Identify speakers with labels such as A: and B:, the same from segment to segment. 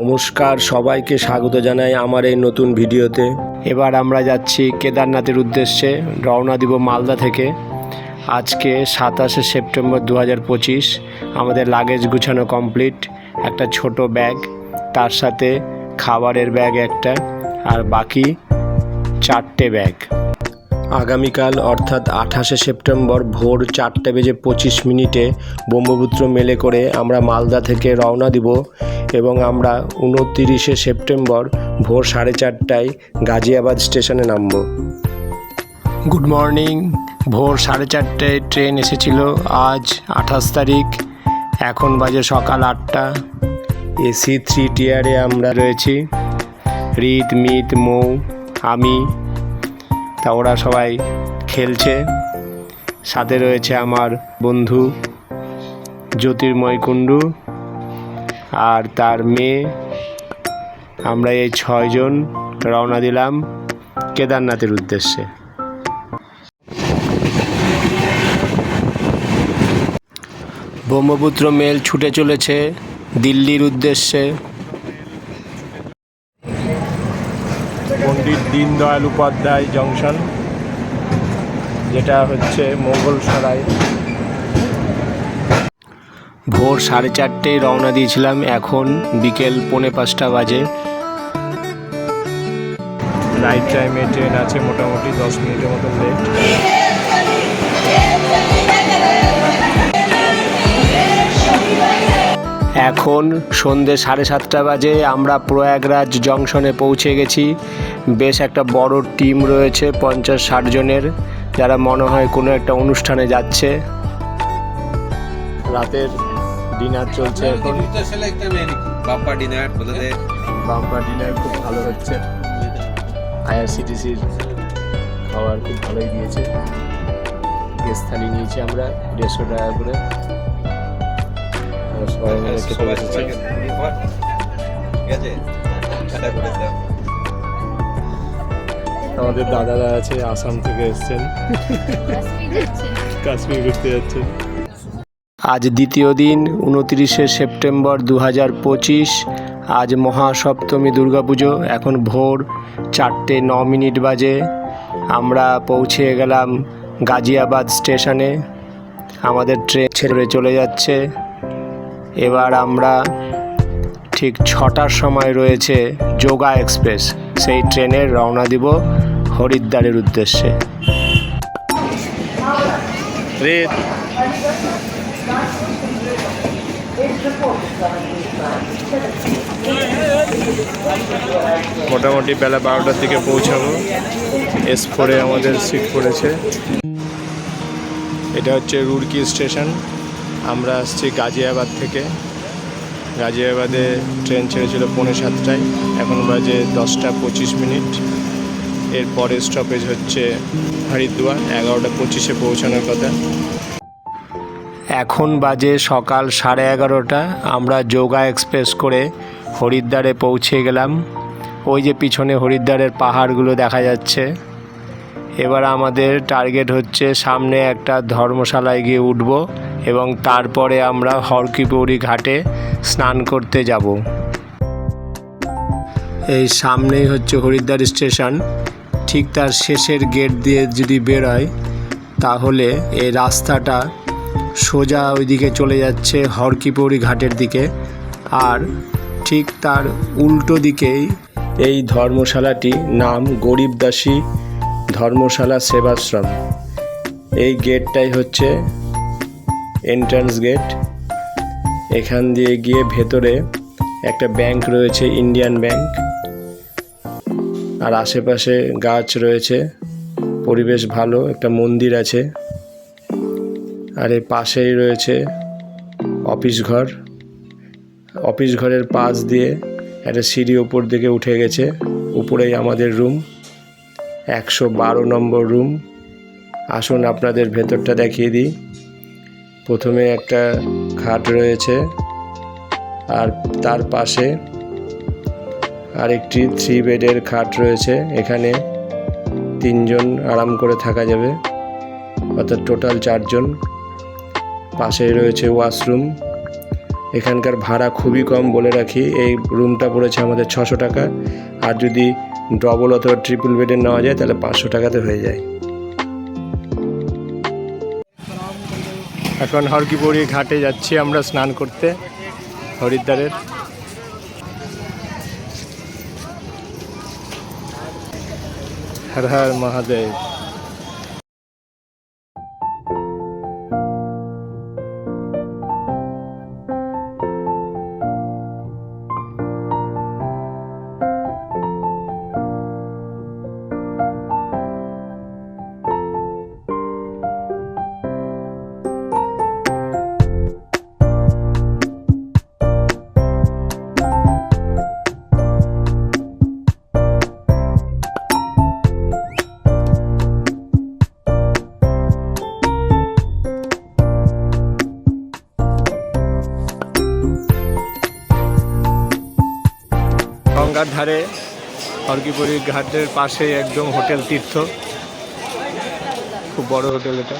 A: নমস্কার, সবাইকে স্বাগত জানাই আমার এই নতুন ভিডিওতে। এবার আমরা যাচ্ছি কেদারনাথের উদ্দেশ্যে, রওনা দিব মালদা থেকে। আজকে 27শে সেপ্টেম্বর 2025। আমাদের লাগেজ গুছানো কমপ্লিট। একটা ছোট ব্যাগ, তার সাথে খাবারের ব্যাগ একটা, আর বাকি 4টে ব্যাগ। আগামীকাল অর্থাৎ 28শে সেপ্টেম্বর ভোর 4:25 ব্রহ্মপুত্র মেলে করে আমরা মালদা থেকে রওনা দিব এবং আমরা 29শে সেপ্টেম্বর ভোর 4:30টায় গাজিয়াবাদ স্টেশনে নামব। Good morning. ভোর 4:30টায় ট্রেন এসেছিল আজ 28 তারিখ। এখন বাজে সকাল 8টা। এসি 3 টিয়ারে আমরা রয়েছি, রিত, মিত, মৌ, আমি। তা ওরা সবাই খেলছে। সাথে রয়েছে আমার বন্ধু জ্যোতির্ময় কুণ্ডু আর তার মেয়ে। আমরা এই 6 জন রওনা দিলাম কেদারনাথের উদ্দেশ্যে। ব্রহ্মপুত্র মেল ছুটে চলেছে দিল্লির উদ্দেশ্যে। পণ্ডিত দীনদয়াল উপাধ্যায় জংশন, যেটা হচ্ছে মোগলসরাই। ভোর 4:30টায় রওনা দিয়েছিলাম, এখন বিকেল 4:45 বাজে। রাইট টাইমে ট্রেন আছে, মোটামুটি 10 মিনিটের মতো লেট। এখন সন্ধ্যে 7:30 বাজে। আমরা প্রয়াগরাজ জংশনে পৌঁছে গেছি। বেশ একটা বড় টিম রয়েছে, 50-60 জনের, যারা মনে হয় কোনো একটা অনুষ্ঠানে যাচ্ছে। রাতের ডিনার চলছে এখন। বাম্পার ডিনার খুব ভালো হচ্ছে। IRCTCর খাবার খুব ভালোই দিয়েছে। গেস্ট থালি নিয়েছি আমরা 150 টাকা করে। আমাদের দাদারা আছে, আসাম থেকে এসছেন, কাশ্মীর ঘুরতে যাচ্ছেন। আজ দ্বিতীয় দিন, 29শে সেপ্টেম্বর 2025। আজ মহাসপ্তমী দুর্গাপুজো। এখন ভোর 4:09 বাজে। আমরা পৌঁছে গেলাম গাজিয়াবাদ স্টেশনে। আমাদের ট্রেন ছেড়ে চলে যাচ্ছে। এবার আমরা ঠিক 6টার সময় রয়েছে যোগা এক্সপ্রেস, সেই ট্রেনের রওনা দিব হরিদ্বারের উদ্দেশ্যে। মোটামুটি বেলা 12টার দিকে পৌঁছাবো। S4-এ আমাদের সিট পড়েছে। এটা হচ্ছে রুড়কি স্টেশন। আমরা আসছি গাজিয়াবাদ থেকে। গাজিয়াবাদে ট্রেন ছেড়েছিল 7:45, এখন বাজে 10:25। এর পরে স্টপেজ হচ্ছে হরিদ্বার, 11:25-এ পৌঁছানোর কথা। এখন বাজে সকাল 11:30। আমরা যোগা এক্সপ্রেস করে হরিদ্বারে পৌঁছে গেলাম। ওই যে পিছনে হরিদ্বারের পাহাড়গুলো দেখা যাচ্ছে। এবার আমাদের টার্গেট হচ্ছে সামনে একটা ধর্মশালায় গিয়ে উঠব এবং তারপরে আমরা হর কি পৌরি ঘাটে স্নান করতে যাব। এই সামনেই হচ্ছে হরিদ্বার স্টেশন। ঠিক তার শেষের গেট দিয়ে যদি বেরোয় তাহলে এই রাস্তাটা সোজা ওইদিকে চলে যাচ্ছে হর কি পৌরি ঘাটের দিকে, আর ঠিক তার উল্টো দিকেই এই ধর্মশালাটি, নাম গরিবদাসী ধর্মশালা সেবাশ্রম। এই গেটটাই হচ্ছে এন্ট্রান্স গেট। এখান দিয়ে গিয়ে ভেতরে একটা ব্যাংক রয়েছে, ইন্ডিয়ান ব্যাংক, আর আশেপাশে গাছ রয়েছে, পরিবেশ ভালো। একটা মন্দির আছে, আর এর পাশেই রয়েছে অফিস ঘর। অফিস ঘরের পাশ দিয়ে একটা সিঁড়ি ওপর দিকে উঠে গেছে। উপরেই আমাদের রুম, 112 নম্বর রুম। আসুন আপনাদের ভেতরটা দেখিয়ে দিই। প্রথমে একটা খাট রয়েছে, আর তার পাশে আরেকটি 3 বেডের খাট রয়েছে। এখানে 3 জন আরাম করে থাকা যাবে, অর্থাৎ টোটাল 4 জন। পাশেই রয়েছে ওয়াশরুম। এখানকার ভাড়া খুবই কম বলে রাখি। এই রুমটা পড়েছে আমাদের 600 টাকা, আর যদি ডবল অথবা ট্রিপল বেডের নেওয়া যায় তাহলে 500 টাকাতে হয়ে যায়। এখন হরকিপৌড়ি ঘাটে যাচ্ছি আমরা স্নান করতে, হরিদ্বারের। হর হর মহাদেব। গঙ্গার ধারে হরকিপৌড়ি ঘাটের পাশে একদম হোটেল তীর্থ, খুব বড় হোটেল এটা।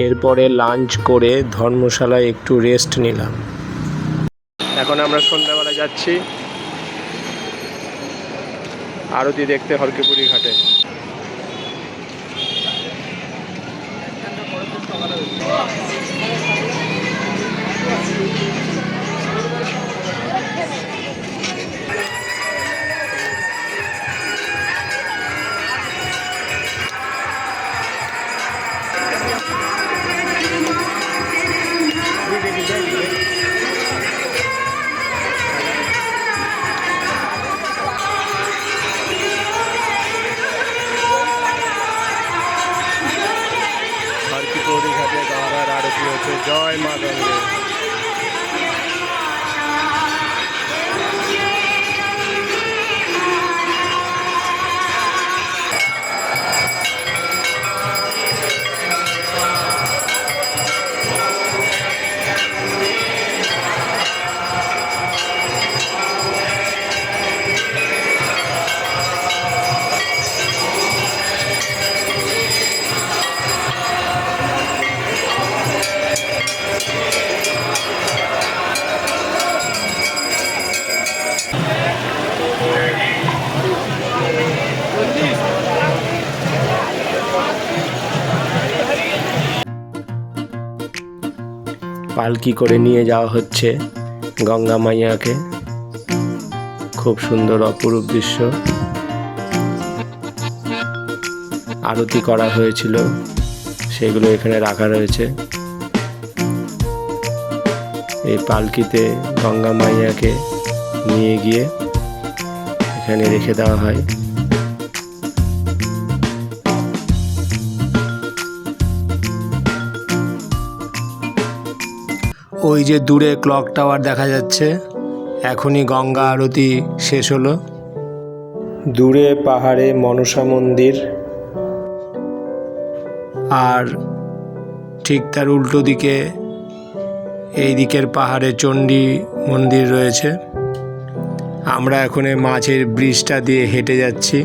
A: এরপরে লাঞ্চ করে ধর্মশালায় একটু রেস্ট নিলাম। এখন আমরা সন্ধ্যাবেলা যাচ্ছি আরতি দেখতে হরকিপৌড়ি ঘাটে। হরকিপৌড়ি ঘাটে গঙ্গার আরতি হচ্ছে। জয় মা গঙ্গে। পালকি করে নিয়ে যাওয়া হচ্ছে গঙ্গা মাইয়াকে। খুব সুন্দর অপরূপ দৃশ্য। আরতি করা হয়েছিল, সেগুলো এখানে রাখা রয়েছে। এই পালকিতে গঙ্গা মাইয়াকে নিয়ে গিয়ে এখানে রেখে দেওয়া হয়। ওই যে দূরে ক্লক টাওয়ার দেখা যাচ্ছে, এখনই গঙ্গা আরতি শেষ হলো। দূরে পাহাড়ে মনসা মন্দির, আর ঠিক তার উল্টো দিকে এই দিকের পাহাড়ে চণ্ডী মন্দির রয়েছে। আমরা এখন এই মাছের ব্রিজটা দিয়ে হেঁটে যাচ্ছি।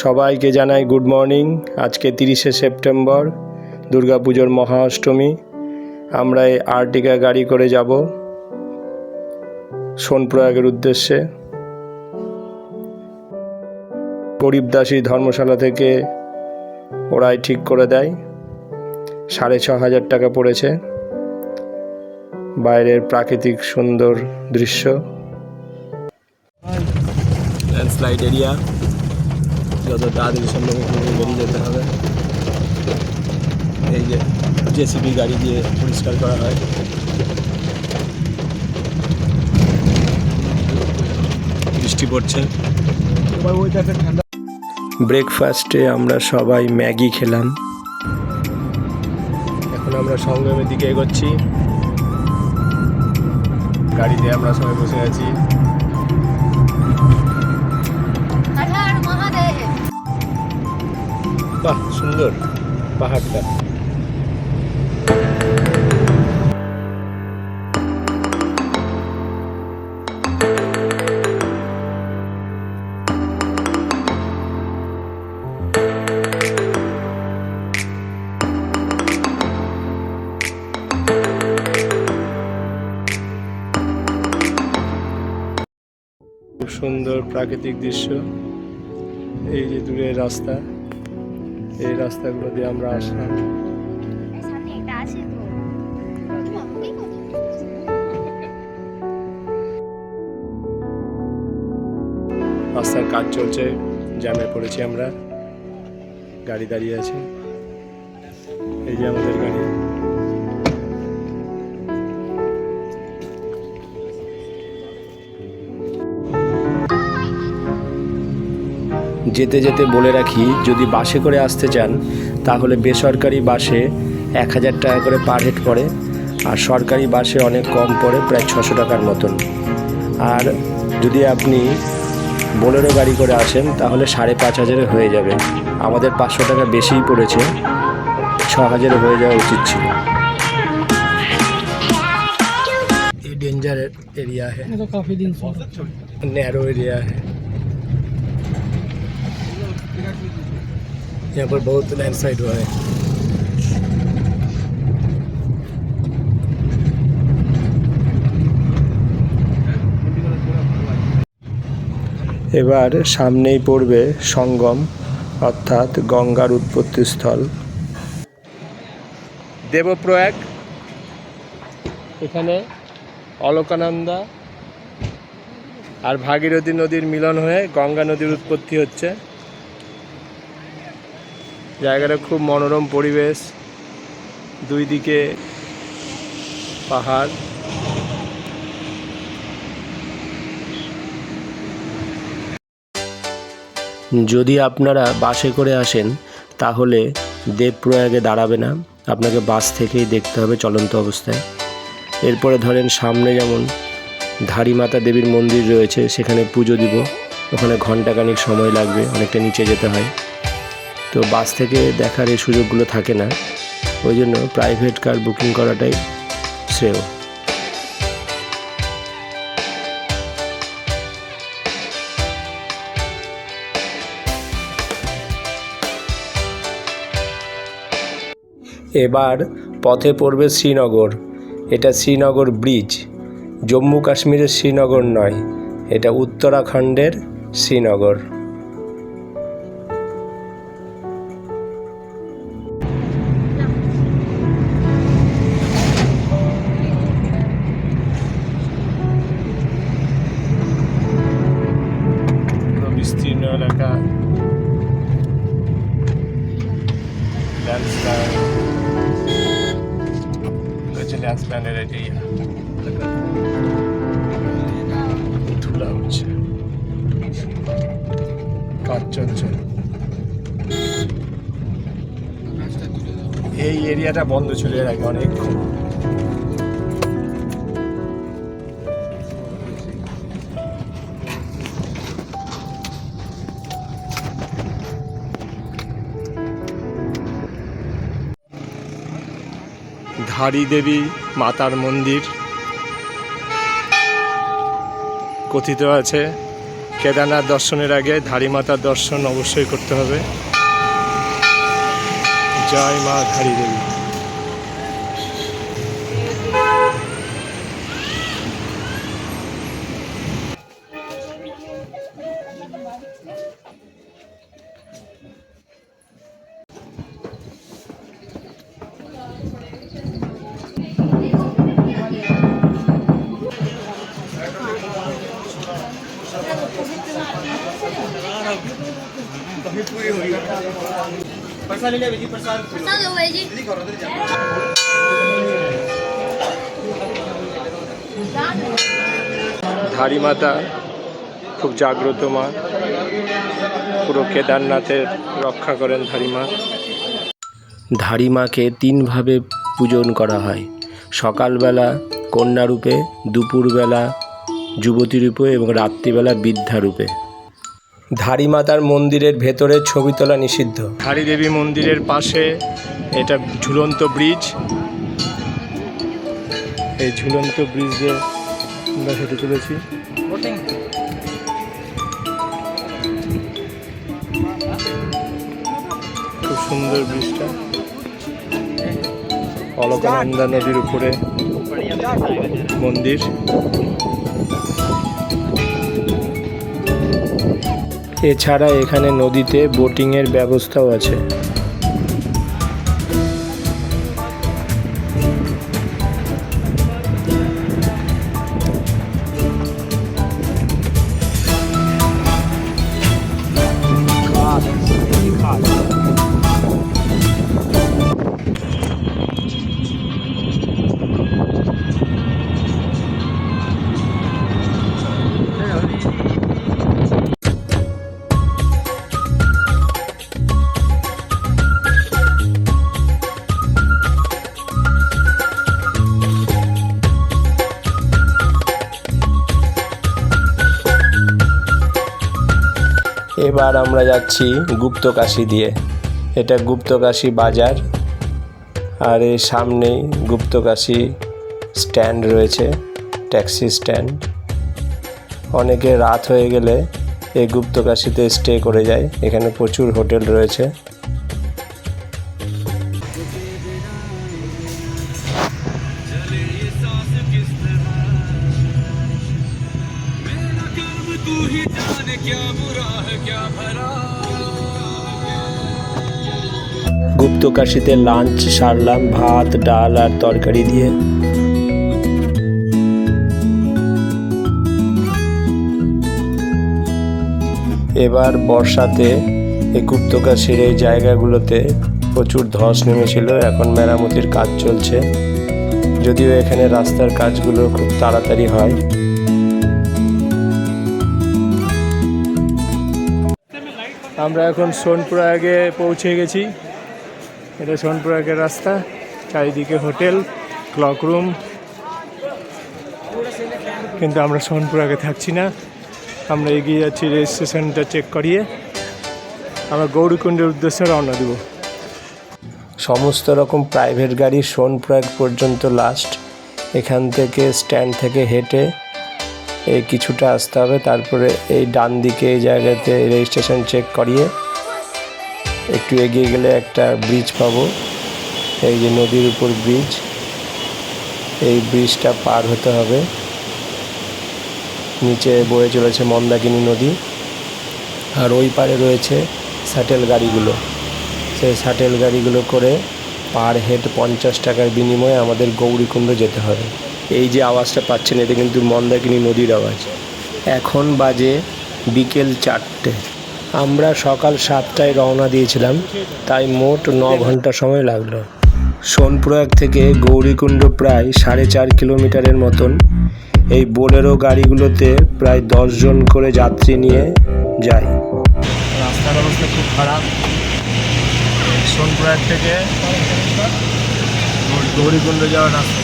A: সবাইকে জানাই গুড মর্নিং। আজকে 30শে সেপ্টেম্বর, দুর্গাপুজোর মহা অষ্টমী। আমরা এই আর্টিকা গাড়ি করে যাব সোনপ্রয়াগের উদ্দেশ্যে। গরিবদাসী ধর্মশালা থেকে ওরাই ঠিক করে দেয়। 6,500 টাকা পড়েছে। বাইরের প্রাকৃতিক সুন্দর দৃশ্য, ল্যান্ডস্লাইড এরিয়া, যত তাড়াতাড়ি সম্ভব বেরিয়ে যেতে হবে। এই যে জেসিবি গাড়ি দিয়ে পরিষ্কার করা হয়। বৃষ্টি পড়ছে। ব্রেকফাস্টে আমরা সবাই ম্যাগি খেলাম। এখন আমরা সংগ্রামের দিকে এগোচ্ছি। গাড়িতে আমরা সবাই বসে আছি। বাহ, সুন্দর পাহাড়টা। খুব সুন্দর প্রাকৃতিক দৃশ্য। এই যে দূরের রাস্তা, এই রাস্তাগুলো দিয়ে আমরা আসলাম। রাস্তার কাজ চলছে, জ্যামে পড়েছি আমরা। গাড়ি দাঁড়িয়ে আছে। এই যে আমাদের গাড়ি। যেতে যেতে বলে রাখি, যদি বাসে করে আসতে চান তাহলে বেসরকারি বাসে 1,000 টাকা করে পার হেড পড়ে, আর সরকারি বাসে অনেক কম পড়ে, প্রায় 600 টাকার মতন। আর যদি আপনি বোলেরো গাড়ি করে আসেন তাহলে 5,500 হয়ে যাবে। আমাদের 500 টাকা বেশিই পড়েছে, 6,000 হয়ে যাওয়া উচিত ছিল। ये डेंजर एरिया है, तो काफ़ी दिन नैरो एरिया है। यहाँ पर बहुत लैंडस्लाइड हुआ है। এবার সামনেই পড়বে সঙ্গম, অর্থাৎ গঙ্গার উৎপত্তিস্থল দেবপ্রয়াগ। এখানে অলকানন্দা আর ভাগীরথী নদীর মিলন হয়ে গঙ্গা নদীর উৎপত্তি হচ্ছে। জায়গাটা খুব মনোরম পরিবেশ, দুই দিকে পাহাড়। যদি আপনারা বাসে করে আসেন তাহলে দেবপ্রয়াগে দাঁড়াবে না, আপনাকে বাস থেকেই দেখতে হবে চলন্ত অবস্থায়। এরপরে ধরেন সামনে যেমন ধারীমাতা দেবীর মন্দির রয়েছে, সেখানে পুজো দিব। ওখানে ঘণ্টাখানিক সময় লাগবে, অনেকটা নিচে যেতে হয়। তো বাস থেকে দেখার এই সুযোগগুলো থাকে না, ওই জন্য প্রাইভেট কার বুকিং করাটাই শ্রেয়। এবার পথে পড়বে শ্রীনগর। এটা শ্রীনগর ব্রিজ। জম্মু কাশ্মীরের শ্রীনগর নয়, এটা উত্তরাখণ্ডের শ্রীনগর। বিস্তীর্ণ এলাকা, ল্যান্ডস্লাইডের এরিয়া। ধুলা হচ্ছে, কাজ চলছে। এই এরিয়াটা বন্ধ ছিল এর আগে অনেকক্ষণ। ধারী দেবী মাতার মন্দির। কথিত আছে কেদারনাথ দর্শনের আগে ধারী মাতার দর্শন অবশ্যই করতে হবে। জয় মা ধারী দেবী। ধারী মাতা খুব জাগ্রত মা, পুরো কেদারনাথের রক্ষা করেন ধারী মা। ধারী মাকে তিনভাবে পূজন করা হয়: সকালবেলা কন্যা রূপে, দুপুরবেলা যুবতী রূপে এবং রাত্রিবেলা বৃদ্ধা রূপে। ধারী মাতার মন্দিরের ভেতরে ছবি তোলা নিষিদ্ধ। ধারী দেবী মন্দিরের পাশে এটা ঝুলন্ত ব্রিজ। এই ঝুলন্ত ব্রিজে আমরা ফটো তুলেছি। খুব সুন্দর ব্রিজটা, অলকানন্দা নদীর উপরে মন্দির। এছাড়া এখানে নদীতে বোটিংয়ের ব্যবস্থাও আছে। এবার আমরা যাচ্ছি গুপ্তকাশী দিয়ে। এটা গুপ্তকাশী বাজার, আর এর সামনেই গুপ্তকাশী স্ট্যান্ড রয়েছে, ট্যাক্সি স্ট্যান্ড। অনেকে রাত হয়ে গেলে এই গুপ্তকাশীতে স্টে করে যায়। এখানে প্রচুর হোটেল রয়েছে। গুপ্তকাশীতে লাঞ্চ সারলাম ভাত, ডাল আর তরকারি দিয়ে। এবার বর্ষাতে এই গুপ্তকাশীর এই জায়গাগুলোতে প্রচুর ধস নেমেছিল। এখন মেরামতির কাজ চলছে, যদিও এখানে রাস্তার কাজগুলো খুব তাড়াতাড়ি হয়। আমরা এখন সোনপ্রয়াগে পৌঁছে গেছি। এটা সোনপ্রয়াগের রাস্তা, চারিদিকে হোটেল, ক্লক রুম। কিন্তু আমরা সোনপ্রয়াগে থাকছি না, আমরা এগিয়ে যাচ্ছি রেজিস্ট্রেশনটা চেক করিয়ে আমরা গৌরীকুণ্ডের উদ্দেশ্যে রওনা দেব। সমস্ত রকম প্রাইভেট গাড়ি সোনপ্রয়াগ পর্যন্ত লাস্ট। এখান থেকে স্ট্যান্ড থেকে হেঁটে এই কিছুটা আসতে হবে, তারপরে এই ডান দিকে এই জায়গাতে রেজিস্ট্রেশন চেক করিয়ে একটু এগিয়ে গেলে একটা ব্রিজ পাবো। এই যে নদীর উপর ব্রিজ, এই ব্রিজটা পার হতে হবে। নিচে বয়ে চলেছে মন্দাকিনী নদী, আর ওই পারে রয়েছে শাটেল গাড়িগুলো। সেই শাটেল গাড়িগুলো করে পার হেড 50 টাকার বিনিময়ে আমাদের গৌরীকুণ্ড যেতে হবে। এই যে আওয়াজটা পাচ্ছেন, এটা কিন্তু মন্দাকিনী নদীর আওয়াজ। এখন বাজে বিকেল 4টে। আমরা সকাল 7টায় রওনা দিয়েছিলাম, তাই মোট 9 ঘন্টা সময় লাগলো। সোনপ্রয়াগ থেকে গৌরীকুণ্ড প্রায় 4.5 কিলোমিটারের মতন। এই বোলেরো গাড়িগুলোতে প্রায় 10 জন করে যাত্রী নিয়ে যায়। রাস্তার অবস্থা খুব খারাপ। সোনপ্রয়াগ থেকে গৌরীকুণ্ড যাওয়ার রাস্তা।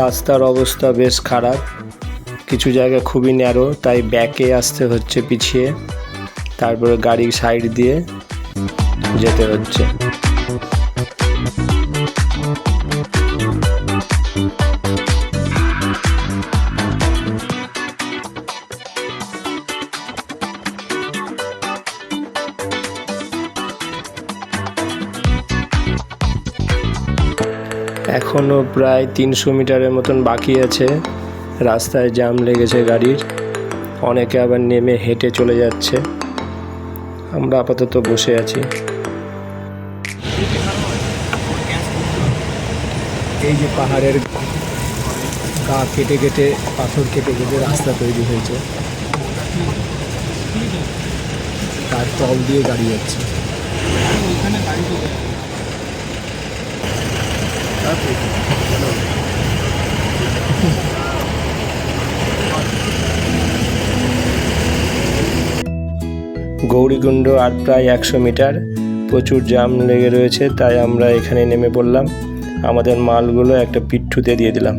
A: রাস্তার অবস্থা বেশ খারাপ, কিছু জায়গা খুবই ন্যারো, তাই ব্যাকে আসতে হচ্ছে পিছিয়ে, তারপরে গাড়ি সাইড দিয়ে যেতে হচ্ছে। এখনও প্রায় 300 মিটারের মতন বাকি আছে। রাস্তায় জ্যাম লেগেছে গাড়ির, অনেকে আবার নেমে হেঁটে চলে যাচ্ছে। আমরা আপাতত বসে আছি। এই যে পাহাড়ের গা কেটে কেটে, পাথর কেটে কেটে রাস্তা তৈরি হয়েছে, তার তল দিয়ে গাড়ি যাচ্ছে। গৌরীকুণ্ড আর প্রায় 100 মিটার, প্রচুর জ্যাম লেগে রয়েছে, তাই আমরা এখানে নেমে পড়লাম। আমাদের মালগুলো একটা পিট্ঠুতে দিয়ে দিলাম।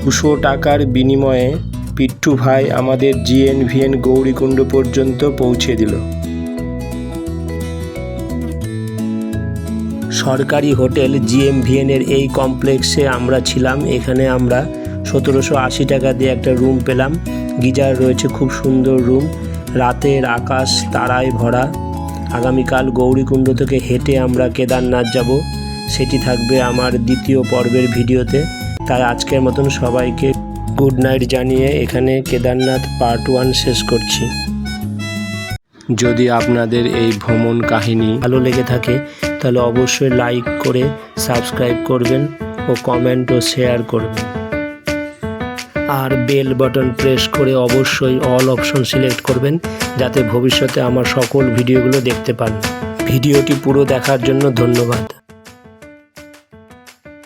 A: 200 টাকার বিনিময়ে পিট্ঠু ভাই আমাদের GNVN গৌরীকুণ্ড পর্যন্ত পৌঁছে দিল। সরকারি হোটেল GNVN এর এই কমপ্লেক্সে আমরা ছিলাম। এখানে আমরা 1780 টাকা দিয়ে একটা রুম পেলাম। গিজার রয়েছে, খুব সুন্দর রুম। রাতের আকাশ তারায় ভরা। আগামীকাল গৌরীকুণ্ড থেকে হেঁটে আমরা কেদারনাথ যাব, সেটি থাকবে আমার দ্বিতীয় পর্বের ভিডিওতে। তাই আজকের মতন সবাইকে গুড নাইট জানিয়ে এখানে কেদারনাথ পার্ট 1 শেষ করছি। যদি আপনাদের এই ভ্রমণ কাহিনী ভালো লেগে থাকে তাহলে অবশ্যই লাইক করে সাবস্ক্রাইব করবেন ও কমেন্ট ও শেয়ার করবেন, আর বেল বাটন প্রেস করে অবশ্যই অল অপশন সিলেক্ট করবেন, যাতে ভবিষ্যতে আমার সকল ভিডিওগুলো দেখতে পান। ভিডিওটি পুরো দেখার জন্য ধন্যবাদ।